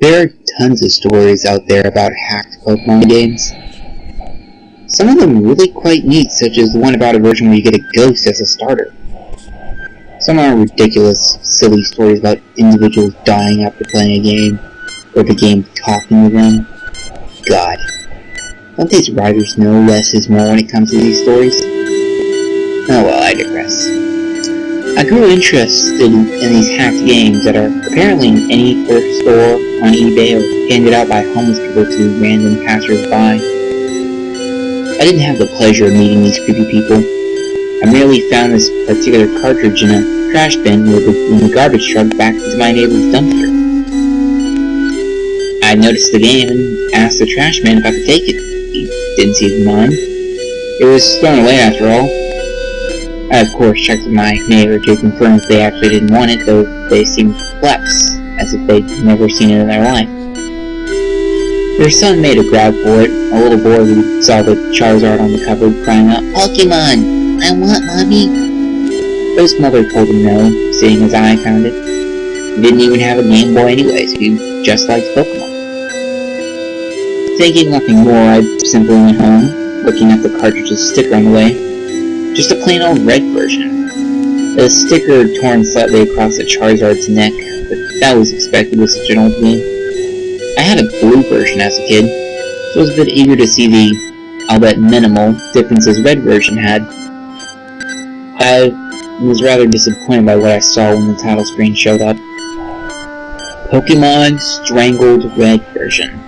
There are tons of stories out there about hacked Pokemon games. Some of them really quite neat, such as the one about a version where you get a ghost as a starter. Some are ridiculous, silly stories about individuals dying after playing a game, or the game talking to them. God, don't these writers know less is more when it comes to these stories? Oh well, I digress. I grew interested in these hacked games that are apparently in any thrift store, on eBay, or handed out by homeless people to random passers-by. I didn't have the pleasure of meeting these creepy people. I merely found this particular cartridge in a trash bin when the garbage truck backed into my neighbor's dumpster. I noticed the game and asked the trash man if I could take it. He didn't seem to mind. It was thrown away after all. I of course checked with my neighbor to confirm if they actually didn't want it, though they seemed perplexed, as if they'd never seen it in their life. Their son made a grab for it, a little boy who saw the Charizard on the cover crying out, "Pokemon! I want Mommy!" But his mother told him no, seeing as I found it. He didn't even have a Game Boy anyways, he just liked Pokemon. Thinking nothing more, I simply went home, looking at the cartridge's sticker on the way. Just a plain old red version. The sticker torn slightly across the Charizard's neck, but that was expected with such an old game. I had a blue version as a kid, so I was a bit eager to see the, albeit minimal, differences red version had. I was rather disappointed by what I saw when the title screen showed up. Pokemon Strangled Red version.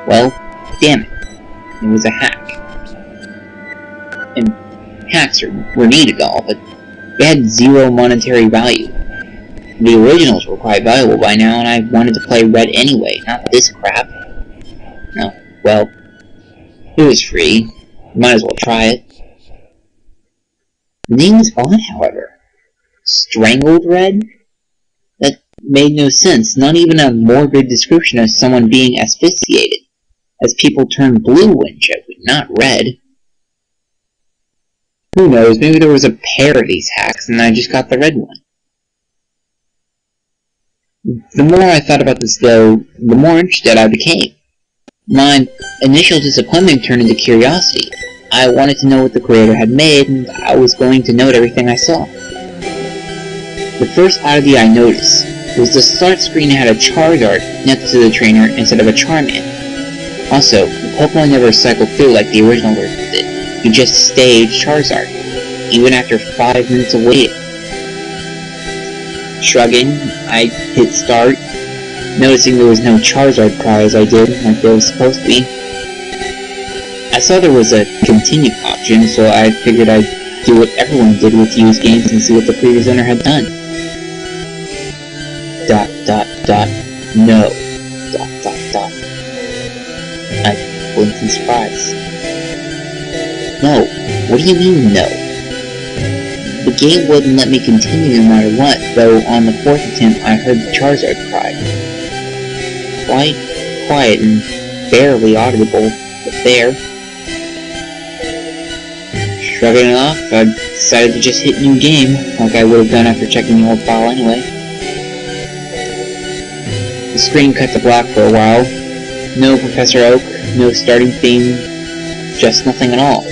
Well, damn it. It was a hack. And hacks were neat and all, but they had zero monetary value. The originals were quite valuable by now, and I wanted to play Red anyway, not this crap. No, well, it was free. Might as well try it. The name was odd, however. Strangled Red? That made no sense, not even a morbid description of someone being asphyxiated, as people turn blue when choked, not red. Who knows, maybe there was a pair of these hacks, and I just got the red one. The more I thought about this, though, the more interested I became. My initial disappointment turned into curiosity. I wanted to know what the creator had made, and I was going to note everything I saw. The first oddity I noticed was the start screen had a Charizard next to the trainer instead of a Charmander. Also, the Pokemon never cycled through like the original version did. You just stayed Charizard, even after 5 minutes of waiting. Shrugging, I hit start, noticing there was no Charizard cry as I did, like there was supposed to be. I saw there was a continue option, so I figured I'd do what everyone did with used games and see what the previous owner had done. ... No. ... I blinked in surprise. No, what do you mean no? The game wouldn't let me continue no matter what, though on the 4th attempt I heard the Charizard cry. Quite quiet and barely audible, but there. Shrugging it off, I decided to just hit new game, like I would have done after checking the old file anyway. The screen cut to black for a while. No Professor Oak, no starting theme, just nothing at all.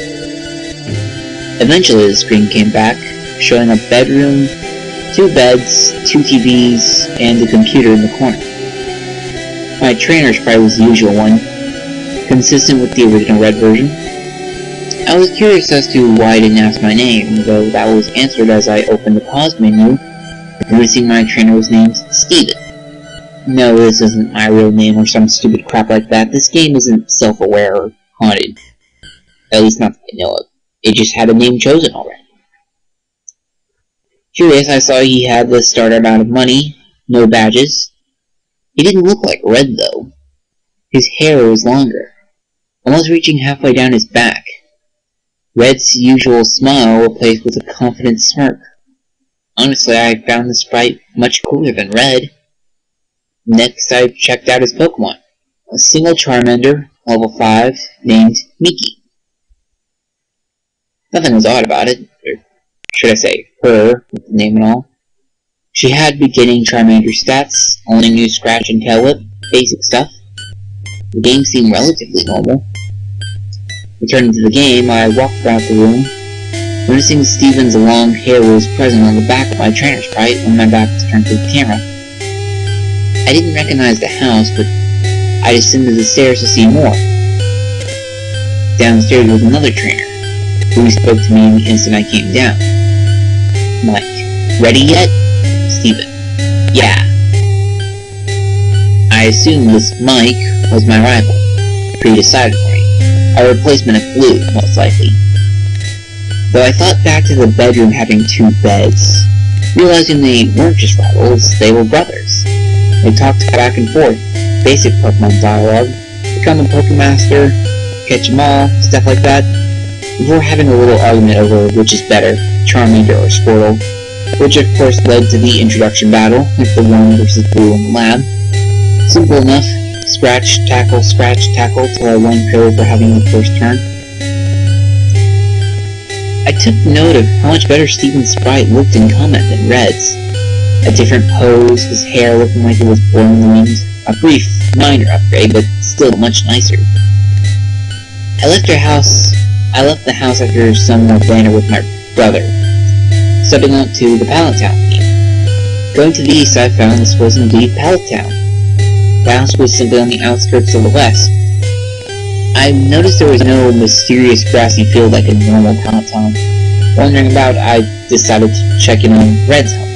Eventually the screen came back, showing a bedroom, 2 beds, 2 TVs, and a computer in the corner. My trainer's probably was the usual one, consistent with the original red version. I was curious as to why I didn't ask my name, though that was answered as I opened the pause menu, noticing my trainer was named Steven. No, this isn't my real name or some stupid crap like that. This game isn't self-aware or haunted. At least not that I know of. It just had a name chosen already. Curious, I saw he had the starter amount of money, no badges. He didn't look like Red, though. His hair was longer, almost reaching halfway down his back. Red's usual smile replaced with a confident smirk. Honestly, I found the sprite much cooler than Red. Next, I checked out his Pokemon. A single Charmander, level 5, named Miki. Nothing was odd about it, or should I say, her, with the name and all. She had beginning Charmander stats, only knew Scratch and Tail Whip, basic stuff. The game seemed relatively normal. Returning to the game, I walked about the room, noticing Steven's long hair was present on the back of my trainer sprite when my back was turned to the camera. I didn't recognize the house, but I descended the stairs to see more. Downstairs was another trainer, who spoke to me the instant I came down. Mike, ready yet? Steven, yeah. I assumed this Mike was my rival, pre-decided for me, a replacement of Blue, most likely. Though I thought back to the bedroom having 2 beds, realizing they weren't just rivals, they were brothers. They talked back and forth, basic Pokemon dialogue, become a Pokemaster, catch 'em all, stuff like that, before having a little argument over which is better, Charmander or Squirtle, which of course led to the introduction battle with the 1 versus Blue in the lab. Simple enough, scratch, tackle, till I won Pill for having the first turn. I took note of how much better Steven's sprite looked in combat than Red's. A different pose, his hair looking like it was born in the wind, a brief, minor upgrade, but still much nicer. I left the house after some more banter with my brother, stepping out to the Pallet Town theme. Going to the east, I found this was indeed Pallet Town. The house was simply on the outskirts of the west. I noticed there was no mysterious grassy field like a normal Pallet Town. Wondering about, I decided to check in on Red's home.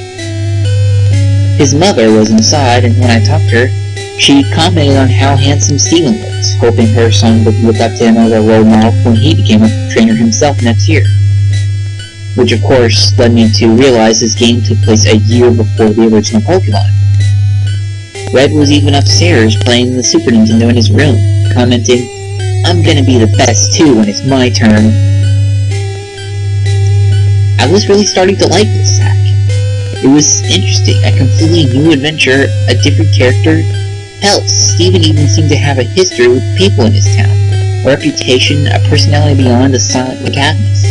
His mother was inside, and when I talked to her, she commented on how handsome Steven looked, hoping her son would look up to him as a role model when he became a trainer himself next year. Which of course led me to realize this game took place a year before the original Pokemon. Red was even upstairs playing the Super Nintendo in his room, commenting, "I'm gonna be the best too when it's my turn." I was really starting to like this hack. It was interesting, a completely new adventure, a different character. Hell, Steven even seemed to have a history with people in his town, a reputation, a personality beyond the silent protagonist.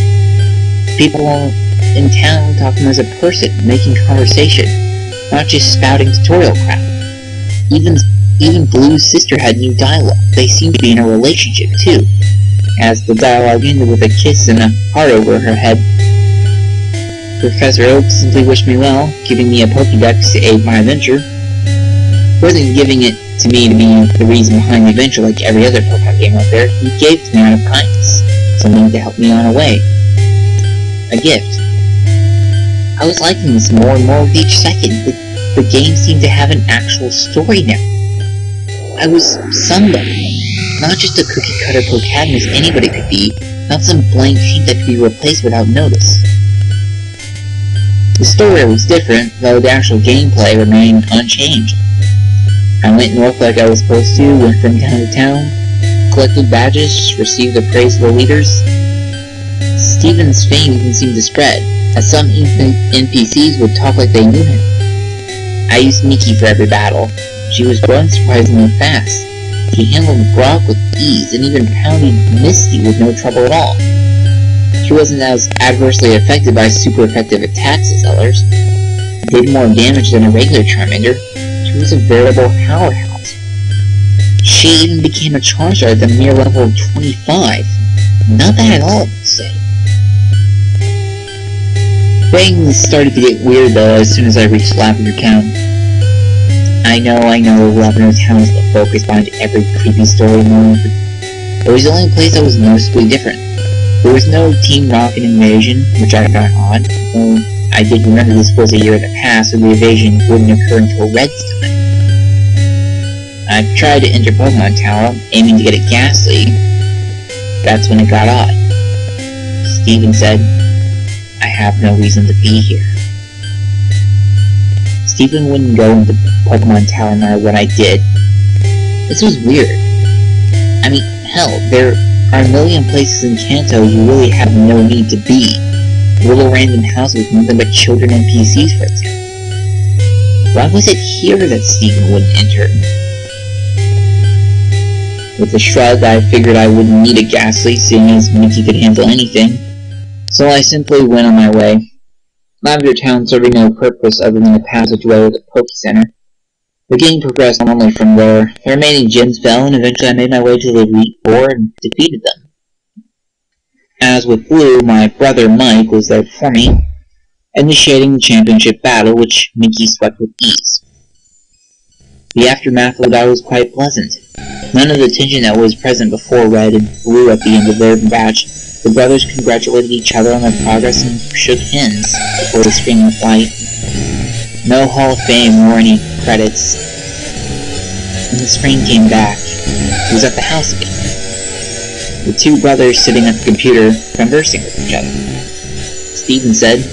People in town talking as a person, making conversation, not just spouting tutorial crap. Even Blue's sister had new dialogue. They seemed to be in a relationship too, as the dialogue ended with a kiss and a heart over her head. Professor Oak simply wished me well, giving me a Pokédex to aid my adventure. He wasn't giving it to me to be the reason behind the adventure like every other Pokemon game out there. He gave it to me out of kindness, something to help me on a way. A gift. I was liking this more and more with each second. The game seemed to have an actual story now. I was somebody, not just a cookie-cutter protagonist anybody could be, not some blank sheet that could be replaced without notice. The story was different, though the actual gameplay remained unchanged. I went north like I was supposed to, went from town to town, collected badges, received the praise of the leaders. Steven's fame even seemed to spread, as some NPCs would talk like they knew him. I used Nikki for every battle. She was growing surprisingly fast. She handled Brock with ease, and even pounded Misty with no trouble at all. She wasn't as adversely affected by super effective attacks as others. Did more damage than a regular Charmander. She was a veritable powerhouse. She even became a Charizard at the mere level of 25. Not bad at all, I would say. Things started to get weird though as soon as I reached Lavender Town. I know, Lavender Town is the focus behind every creepy story in the world, but it was the only place that was noticeably different. There was no Team Rocket invasion, which I found odd, though I did remember this was a year in the past, so the invasion wouldn't occur until Red's time. I tried to enter Pokemon Tower, aiming to get a Ghastly. That's when it got odd. Steven said, "I have no reason to be here." Steven wouldn't go into Pokemon Tower no matter what I did. This was weird. I mean, hell, there are a million places in Kanto you really have no need to be. Little random houses with nothing but children and NPCs, for example. Why was it here that Steven wouldn't enter? With a shrug, I figured I wouldn't need a Ghastly, seeing as Mickey could handle anything. So I simply went on my way. Lavender Town serving no purpose other than a passageway with a Poke Center. The game progressed normally from there. The remaining gyms fell, and eventually I made my way to the Elite Four and defeated them. As with Blue, my brother Mike was there before me, initiating the championship battle, which Mickey swept with ease. The aftermath of the battle was quite pleasant. None of the tension that was present before Red and Blue at the end of their match. The brothers congratulated each other on their progress and shook hands before the screen went white. No Hall of Fame or any credits. When the screen came back, it was at the house again. The two brothers sitting at the computer, conversing with each other. Steven said,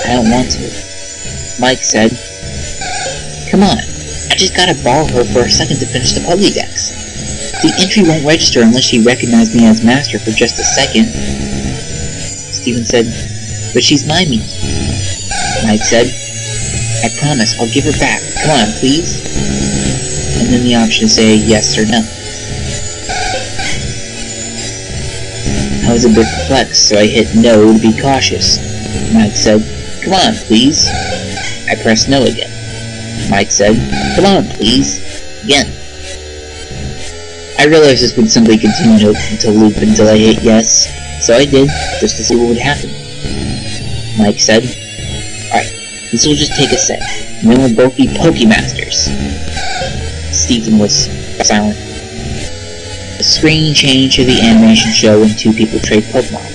"I don't want to." Mike said, "Come on, I just gotta borrow her for a second to finish the Pokédex. The entry won't register unless she recognized me as master for just a second." Steven said, "But she's my Mickey." Mike said, "I promise, I'll give her back. Come on, please." And then the option to say yes or no. I was a bit perplexed, so I hit no to be cautious. Mike said, "Come on, please." I pressed no again. Mike said, "Come on, please," again. I realized this would simply continue to loop until I hit yes, so I did, just to see what would happen. Mike said, "Alright, this will just take a sec, and then we'll both be Pokemasters." Steven was silent. The screen changed to the animation show when two people trade Pokemon,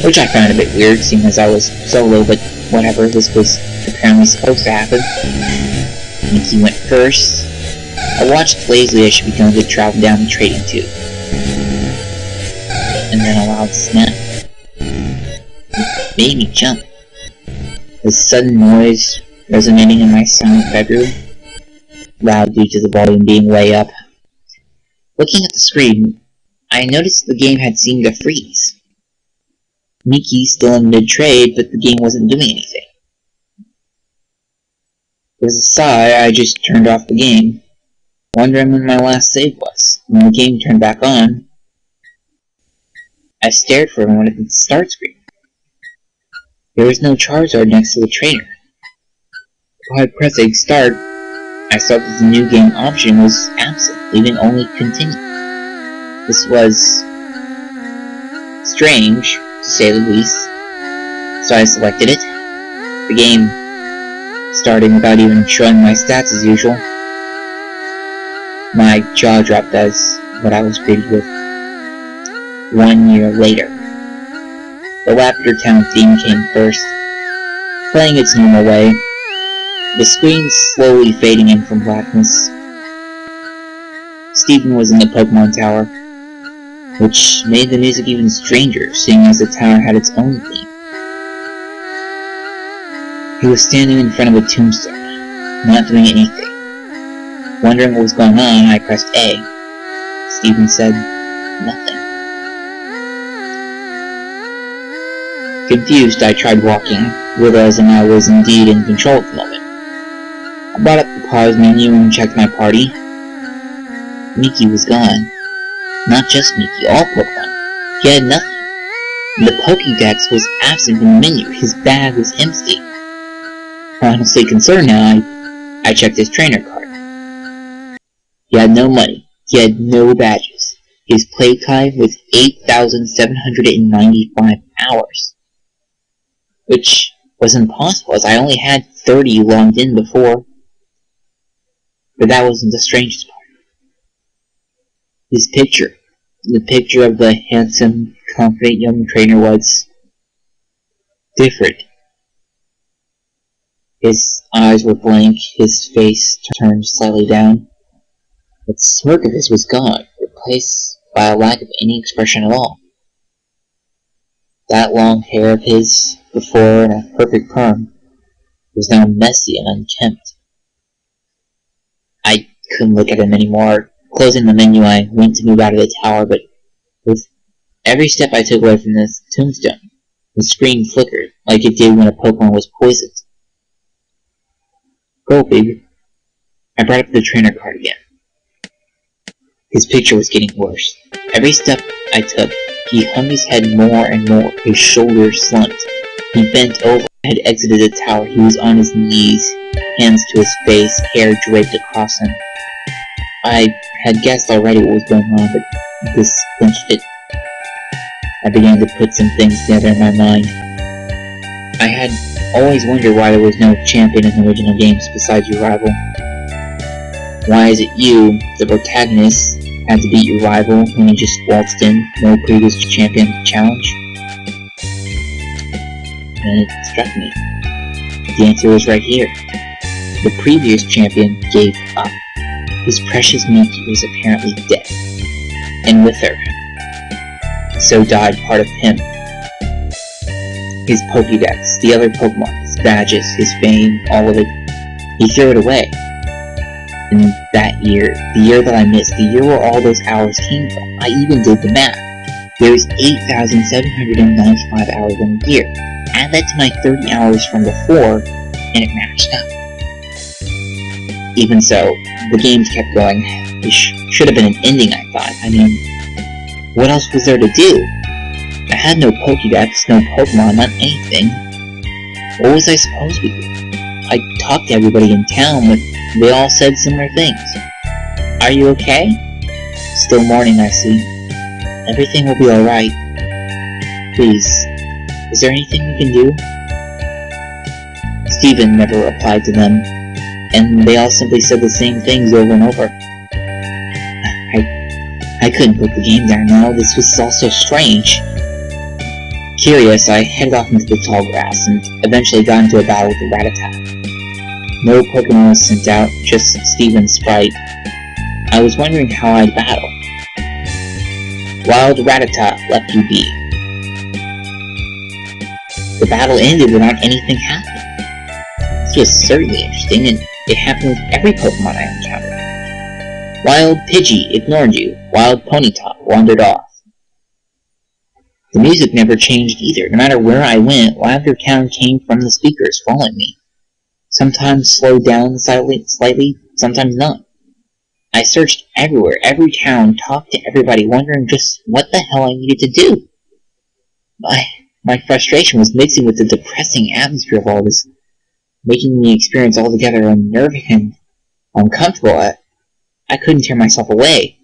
which I found a bit weird, seeing as I was solo, but whatever, this was apparently supposed to happen. Mickey went first. I watched lazily as she began to travel down the trading tube. And then a loud snap. It made me jump. The sudden noise resonating in my silent bedroom, loud due to the volume being way up. Looking at the screen, I noticed the game had seemed to freeze. Mickey still in mid-trade, but the game wasn't doing anything. With a sigh, I just turned off the game, wondering when my last save was. When the game turned back on, I stared for a moment at the start screen. There was no Charizard next to the trainer. Upon pressing start, I saw that the new game option was absent, leaving only continue. This was strange, to say the least, so I selected it. The game starting without even showing my stats as usual. My jaw dropped as what I was greeted with. 1 year later. The Lavender Town theme came first, playing its normal way, the screen slowly fading in from blackness. Steven was in the Pokemon Tower, which made the music even stranger, seeing as the tower had its own theme. He was standing in front of a tombstone, not doing anything. Wondering what was going on, I pressed A. Steven said, "Nothing." Confused, I tried walking, realizing I was indeed in control at the moment. I brought up the pause menu and checked my party. Mickey was gone. Not just Mickey, all Pokemon. He had nothing. And the Pokédex was absent from the menu. His bag was empty. Honestly concerned now, I checked his trainer card. He had no money. He had no badges. His playtime was 8,795 hours. Which was impossible, as I only had 30 logged in before. But that wasn't the strangest part. His picture. The picture of the handsome, confident young trainer was different. His eyes were blank, his face turned slightly down. That smirk of his was gone, replaced by a lack of any expression at all. That long hair of his, before in a perfect perm, was now messy and unkempt. I couldn't look at him anymore. Closing the menu, I went to move out of the tower, but with every step I took away from this tombstone, the screen flickered, like it did when a Pokemon was poisoned. Gulping, I brought up the trainer card again. His picture was getting worse. Every step I took, he hung his head more and more, his shoulders slumped. He bent over, had exited the tower, he was on his knees, hands to his face, hair draped across him. I had guessed already what was going on, but this clinched it. I began to put some things together in my mind. I had always wondered why there was no champion in the original games besides your rival. Why is it you, the protagonist, had to beat your rival when you just waltzed in, no previous champion to challenge? And it struck me. The answer was right here. The previous champion gave up. His precious Minky was apparently dead. And with her, so died part of him. His Pokédex, the other Pokemon, his badges, his fame, all of it. He threw it away. And that year, the year that I missed, the year where all those hours came from, I even did the math. There was 8,795 hours in a year. Add that to my 30 hours from before, and it matched up. Even so, the games kept going. There should have been an ending, I thought. I mean, what else was there to do? I had no Pokédex, no Pokemon, not anything. What was I supposed to do? I talked to everybody in town, but they all said similar things. Are you okay? Still mourning, I see. Everything will be alright. Please, is there anything we can do? Steven never replied to them, and they all simply said the same things over and over. I couldn't put the game down now. This was all so strange. Curious, I headed off into the tall grass and eventually got into a battle with the Rattata. No Pokemon was sent out, just Steven's sprite. I was wondering how I'd battle. Wild Rattata left you be. The battle ended without anything happening. This was certainly interesting, and it happened with every Pokemon I encountered. Wild Pidgey ignored you. Wild Ponyta wandered off. The music never changed either. No matter where I went, laughter sound came from the speakers following me. Sometimes slowed down slightly, sometimes not. I searched everywhere, every town, talked to everybody, wondering just what the hell I needed to do. My frustration was mixing with the depressing atmosphere of all this, making me experience altogether unnerving and uncomfortable. I couldn't tear myself away.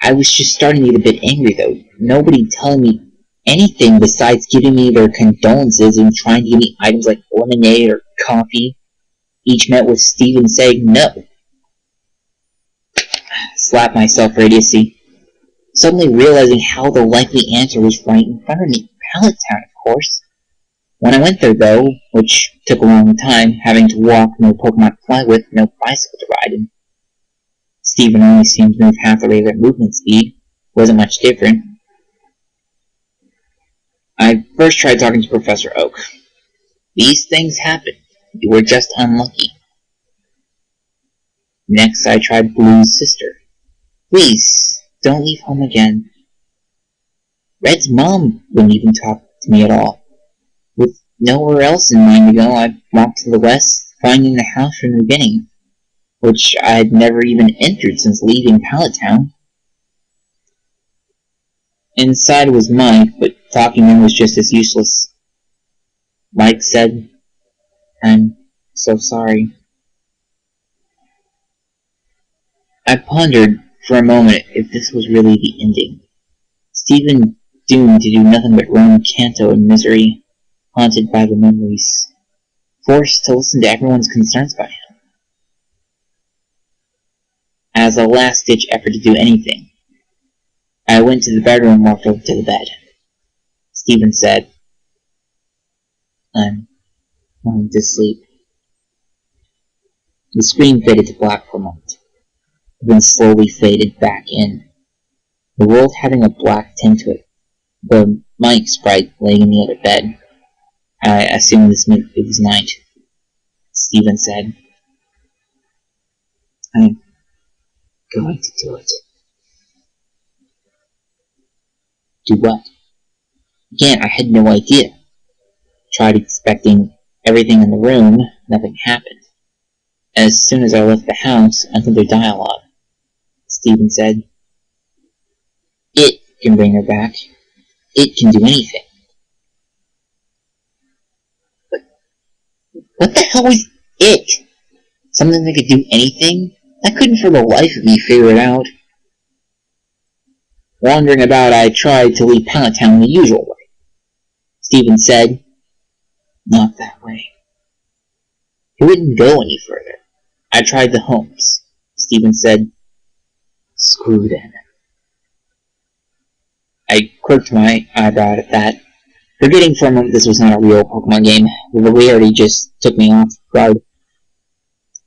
I was just starting to get a bit angry, though. Nobody telling me anything besides giving me their condolences and trying to give me items like lemonade or coffee, each met with Steven saying no. Slapped myself for idiocy, suddenly realizing how the likely answer was right in front of me. Pallet Town, of course. When I went there, though, which took a long time, having to walk, no Pokemon to fly with, no bicycle to ride, and Steven only seemed to move half the rate at movement speed, wasn't much different. I first tried talking to Professor Oak. These things happen. You were just unlucky. Next, I tried Blue's sister. Please, don't leave home again. Red's mom wouldn't even talk to me at all. With nowhere else in mind to go, I walked to the west, finding the house from the beginning, which I had never even entered since leaving Pallet Town. Inside was Mike, but talking to him was just as useless. Mike said, "I'm so sorry." I pondered for a moment if this was really the ending. Steven doomed to do nothing but roam Kanto in misery, haunted by the memories, forced to listen to everyone's concerns about him. As a last-ditch effort to do anything, I went to the bedroom and walked over to the bed. Steven said, "I'm going to sleep." The screen faded to black for a moment, then slowly faded back in, the world having a black tint to it. The Mike sprite laying in the other bed. I assumed this meant it was night. Steven said, "I'm going to do it." Do what? Again, I had no idea. Tried expecting everything in the room, nothing happened. As soon as I left the house, another dialogue. Steven said, "It can bring her back. It can do anything." But What the hell was it? Something that could do anything? I couldn't for the life of me figure it out. Wandering about, I tried to leave Pallet Town the usual way. Stephen said, "Not that way." He wouldn't go any further. I tried the homes. Stephen said, "Screw them." I quirked my eyebrow at that, forgetting for a moment this was not a real Pokemon game. The rarity just took me off guard.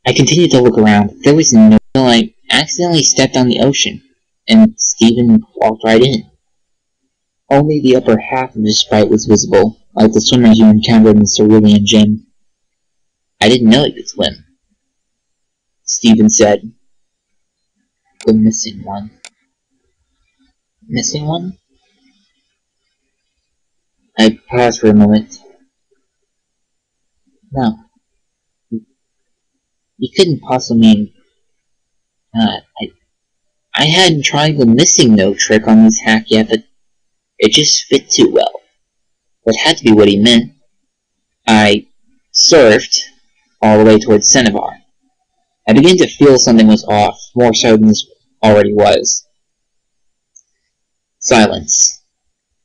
I continued to look around. There was no until I accidentally stepped on the ocean, and Stephen walked right in. Only the upper half of his sprite was visible, like the swimmers you encountered in the Cerulean Gym. I didn't know he could swim. Stephen said, "The missing one." Missing one? I paused for a moment. No. You couldn't possibly mean... I hadn't tried the missing no trick on this hack yet, but it just fit too well. That had to be what he meant. I surfed all the way towards Cinnabar. I began to feel something was off, more so than this already was. Silence.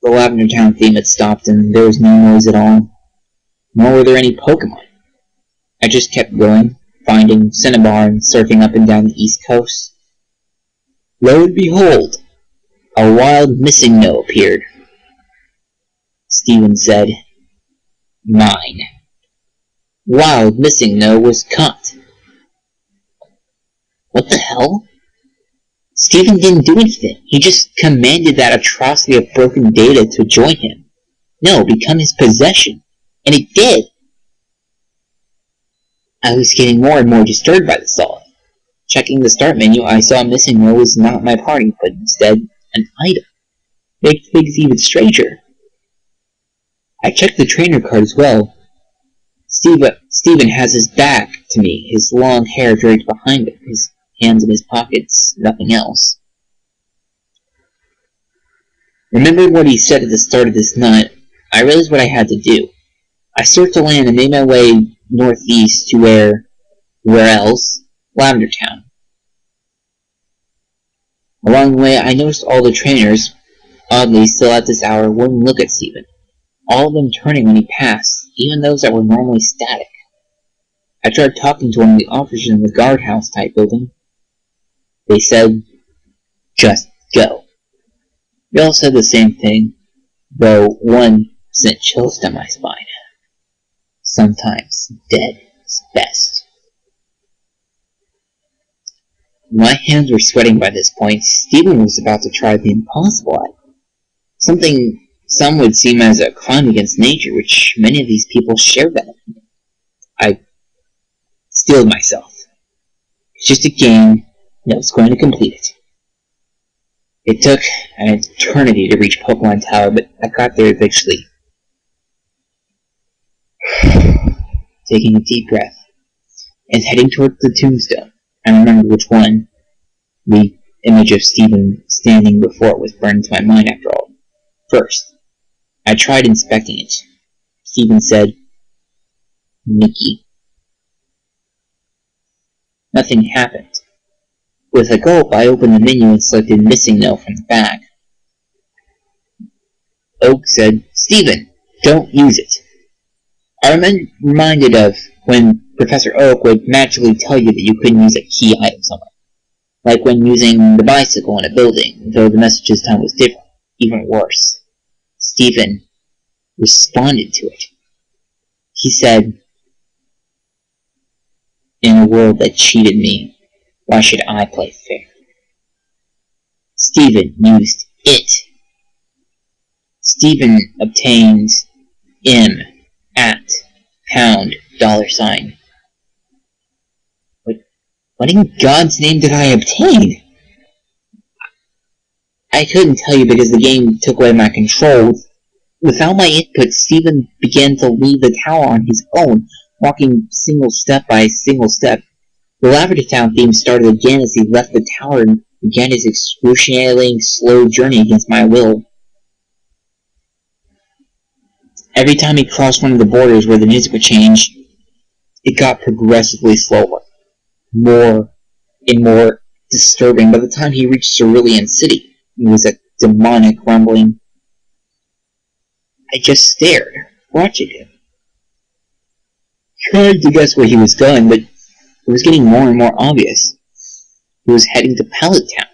The Lavender Town theme had stopped, and there was no noise at all. Nor were there any Pokemon. I just kept going, finding Cinnabar and surfing up and down the east coast. Lo and behold, a wild missing no appeared. Stephen said, "Mine." Wild missing no was caught. What the hell? Stephen didn't do anything. He just commanded that atrocity of broken data to join him. No, become his possession. And it did. I was getting more and more disturbed by this thought. Checking the start menu, I saw missing no was not my party, but instead an item. Makes things even stranger. I checked the trainer card as well. Stephen has his back to me, his long hair draped behind him, his hands in his pockets, nothing else. Remembering what he said at the start of this night, I realized what I had to do. I surfed to land and made my way northeast to where else? Lavender Town. Along the way, I noticed all the trainers, oddly still at this hour, wouldn't look at Stephen. All of them turning when he passed, even those that were normally static. I tried talking to one of the officers in the guardhouse type building. They said, "Just go." They all said the same thing, though one sent chills down my spine. Sometimes dead is best. My hands were sweating by this point. Stephen was about to try the impossible act. Something some would seem as a crime against nature, which many of these people shared that opinion. I steeled myself. It's just a game, and I was going to complete it. It took an eternity to reach Pokemon Tower, but I got there eventually. Taking a deep breath, and heading towards the tombstone. I remembered which one. The image of Stephen standing before it was burned into my mind after all. First, I tried inspecting it. Stephen said, "Mickey." Nothing happened. With a gulp, I opened the menu and selected Missing No from the back. Oak said, "Stephen, don't use it." I reminded of when Professor Oak would magically tell you that you couldn't use a key item somewhere. Like when using the bicycle in a building, though the message this time was different. Even worse. Stephen responded to it. He said, "In a world that cheated me, why should I play fair?" Stephen used it. Stephen obtained M at pound $. What in God's name did I obtain? I couldn't tell you because the game took away my control. Without my input, Stephen began to leave the tower on his own, walking single step by single step. The Lavender Town theme started again as he left the tower and began his excruciating, slow journey against my will. Every time he crossed one of the borders where the music would change, It got progressively slower, more and more disturbing. By the time he reached Cerulean City, it was a demonic rumbling. I just stared, watching him, trying to guess where he was going, but it was getting more and more obvious. He was heading to Pallet Town.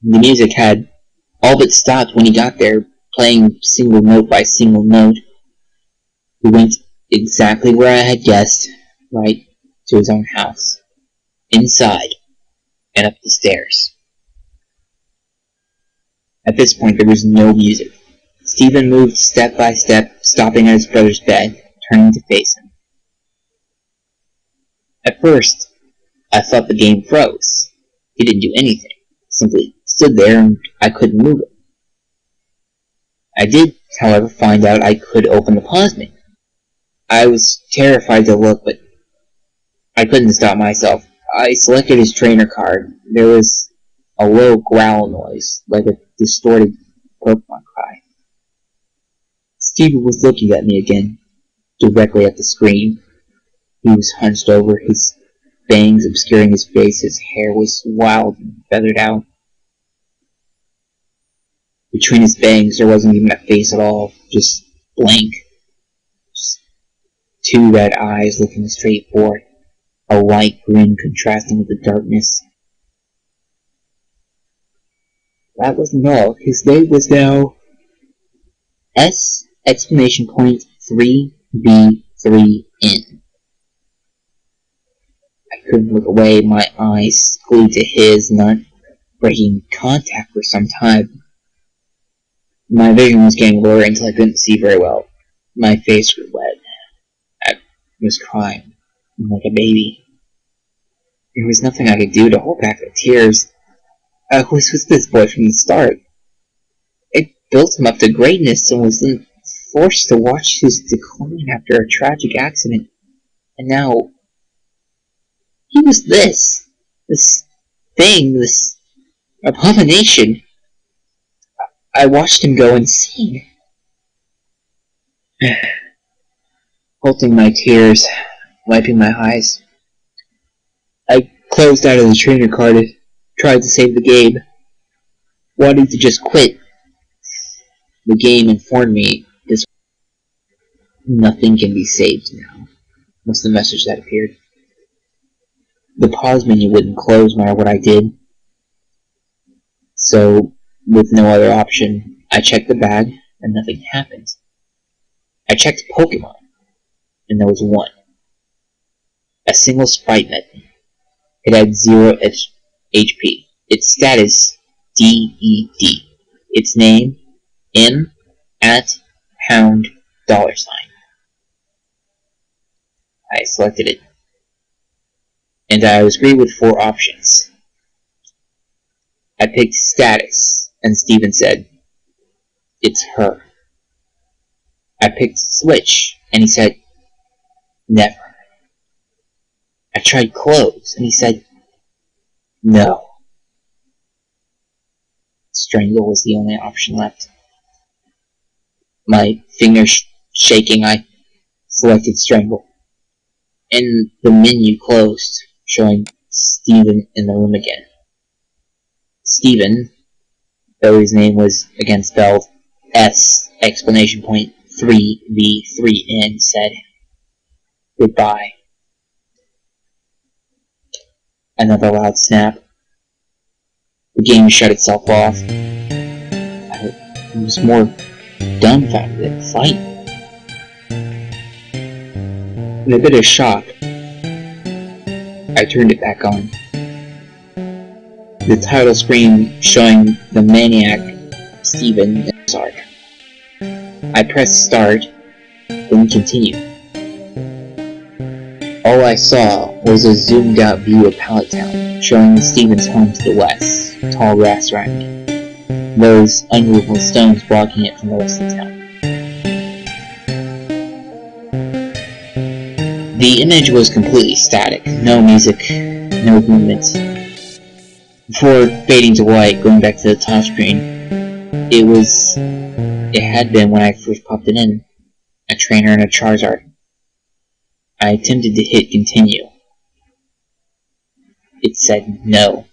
The music had all but stopped when he got there, playing single note by single note. He went exactly where I had guessed, right to his own house, inside, and up the stairs. At this point, there was no music. Stephen moved step by step, stopping at his brother's bed, turning to face him. At first, I thought the game froze. He didn't do anything, simply stood there and I couldn't move it. I did, however, find out I could open the pause menu. I was terrified to look, but I couldn't stop myself. I selected his trainer card. There was a low growl noise, like a distorted Pokemon cry. Steven was looking at me again, directly at the screen. He was hunched over, his bangs obscuring his face. His hair was wild and feathered out. Between his bangs, there wasn't even a face at all, just blank. Just two red eyes looking straight forward, a light grin contrasting with the darkness. That wasn't all. His name was now S!3B3N. I couldn't look away, my eyes glued to his, not breaking contact for some time. My vision was getting blurry until I couldn't see very well. My face grew wet. I was crying, like a baby. There was nothing I could do to hold back the tears. I was with this boy from the start. I built him up to greatness and was then forced to watch his decline after a tragic accident. And now, he was this thing, this abomination. I watched him go insane. Holding my tears, wiping my eyes. I closed out of the trainer card and tried to save the game, wanting to just quit. The game informed me this nothing can be saved now, was the message that appeared. The pause menu wouldn't close no matter what I did. So, with no other option, I checked the bag, and nothing happened. I checked Pokemon, and there was one. A single Sprite Net. It had 0 HP. Its status, DED. Its name, M @ $. I selected it, and I was greeted with 4 options. I picked status, and Steven said, "It's her." I picked switch, and he said, "Never." I tried close, and he said, "No." Strangle was the only option left. My fingers shaking, I selected Strangle, and the menu closed, showing Steven in the room again. Steven, though his name was again spelled S!3B3N, said, "Goodbye." Another loud snap. The game shut itself off. I was more dumbfounded than frightened. In a bit of shock, I turned it back on. The title screen showing the maniac, Steven, in his arc. I pressed start, then continue. All I saw was a zoomed out view of Pallet Town, showing Steven's home to the west, tall grass around it, those unmovable stones blocking it from the rest of the town. The image was completely static, no music, no movement. Before fading to white, going back to the top screen, it had been when I first popped it in, a trainer and a Charizard. I attempted to hit continue. It said no.